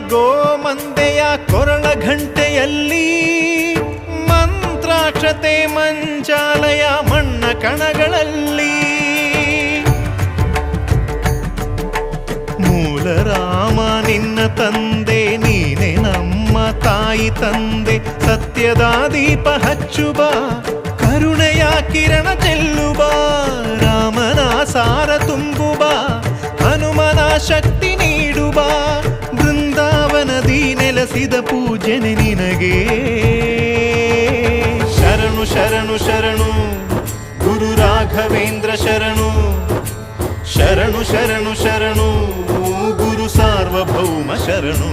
ಗೋಮಂದೆಯ ಕೊರಳ ಘಂಟೆಯಲ್ಲಿ ಮಂತ್ರಾಕ್ಷತೆ ಮಂಚಾಲಯ ಮಣ್ಣ ಕಣಗಳಲ್ಲಿ ಮೂಲ ರಾಮ ನಿನ್ನ ತಂದೆ ನೀನೆ ನಮ್ಮ ತಾಯಿ ತಂದೆ ಸತ್ಯದ ದೀಪ ಹಚ್ಚುಬ ಕರುಣೆಯ ಕಿರಣ ಚೆಲ್ಲುಬ ರಾಮನ ಸಾರ ತುಂಬುಬ ಹನುಮನ ಶಕ್ತಿ ನೀಡುಬ ಬೃಂದಾವನದಿ ನೆಲೆಸಿದ ಪೂಜನೆ ನಿನಗೆ ಶರಣು ಶರಣು ಶರಣು ಗುರು ರಾಘವೇಂದ್ರ ಶರಣು ಶರಣು ಶರಣು ಶರಣು ಗುರು ಸಾರ್ವಭೌಮ ಶರಣು